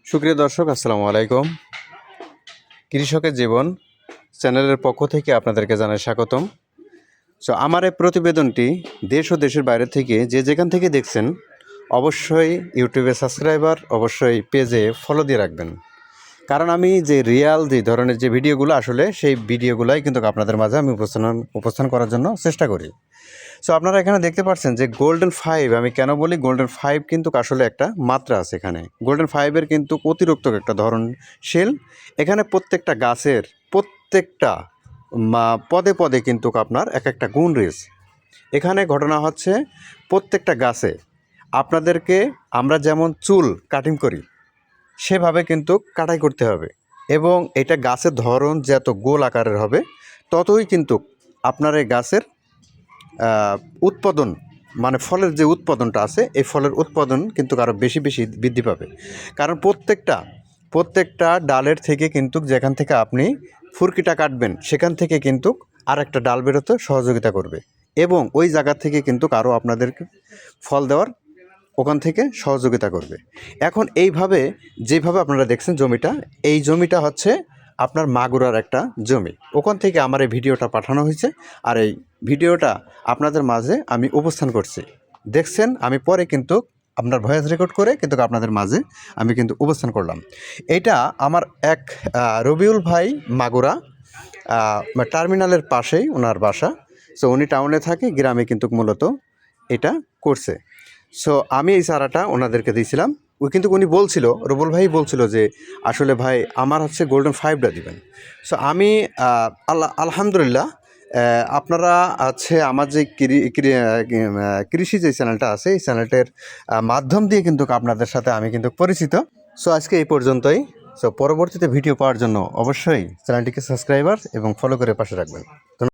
সুপ্রিয় দর্শক, আসসালামু আলাইকুম। কৃষকের জীবন চ্যানেলের পক্ষ থেকে আপনাদেরকে জানাই স্বাগতম। আমার এই প্রতিবেদনটি দেশ ও দেশের বাইরে থেকে যে যেখান থেকে দেখছেন, অবশ্যই ইউটিউবে সাবস্ক্রাইবার, অবশ্যই পেজে ফলো দিয়ে রাখবেন। কারণ আমি যে রিয়াল যে ধরনের যে ভিডিওগুলো আসলে সেই ভিডিওগুলাই কিন্তু আপনাদের মাঝে আমি উপস্থান করার জন্য চেষ্টা করি। আপনারা এখানে দেখতে পাচ্ছেন যে গোল্ডেন 5, আমি কেন বলি গোল্ডেন 5, কিন্তু আসলে একটা মাত্রা আছে এখানে। গোল্ডেন 5-এর কিন্তু অতিরিক্ত একটা ধরনশীল। এখানে প্রত্যেকটা গাছের প্রত্যেকটা পদে পদে কিন্তু আপনার এক একটা গুণ রয়েছে। এখানে ঘটনা হচ্ছে, প্রত্যেকটা গাছে আপনাদেরকে আমরা যেমন চুল কাটিং করি সেভাবে কিন্তু কাটাই করতে হবে, এবং এটা গাছের ধরন যত গোল আকারের হবে ততই কিন্তু আপনার এই গাছের উৎপাদন, মানে ফলের যে উৎপাদনটা আছে, এই ফলের উৎপাদন কিন্তু আরও বেশি বেশি বৃদ্ধি পাবে। কারণ প্রত্যেকটা ডালের থেকে কিন্তু যেখান থেকে আপনি ফুরকিটা কাটবেন সেখান থেকে কিন্তু আর একটা ডাল বেরোতে সহযোগিতা করবে, এবং ওই জায়গা থেকে কিন্তু আরও আপনাদেরকে ফল দেওয়ার ওখান থেকে সহযোগিতা করবে। এখন এইভাবে যেভাবে আপনারা দেখছেন জমিটা, এই জমিটা হচ্ছে আপনার মাগুরার একটা জমি। ওখান থেকে আমার এই ভিডিওটা পাঠানো হয়েছে, আর এই ভিডিওটা আপনাদের মাঝে আমি উপস্থান করছি। দেখছেন, আমি পরে কিন্তু আপনার ভয়েস রেকর্ড করে কিন্তু আপনাদের মাঝে আমি কিন্তু উপস্থান করলাম। এটা আমার এক রবিউল ভাই, মাগুরা টার্মিনালের পাশেই ওনার বাসা। উনি টাউনে থাকে, গ্রামে কিন্তু মূলত এটা করছে। আমি এই চারাটা ওনাদেরকে দিয়েছিলাম। উনি বলছিল, রবুল ভাই বলছিল যে আসলে ভাই আমার হচ্ছে গোল্ডেন 5টা দিবেন। আমি আলহামদুলিল্লাহ, আপনারা আছে আমার যে কৃষি যে চ্যানেলটা আছে, এই চ্যানেলটার মাধ্যম দিয়ে কিন্তু আপনাদের সাথে আমি কিন্তু পরিচিত। আজকে এই পর্যন্তই। পরবর্তীতে ভিডিও পাওয়ার জন্য অবশ্যই চ্যানেলটিকে সাবস্ক্রাইবার এবং ফলো করে পাশে রাখবেন।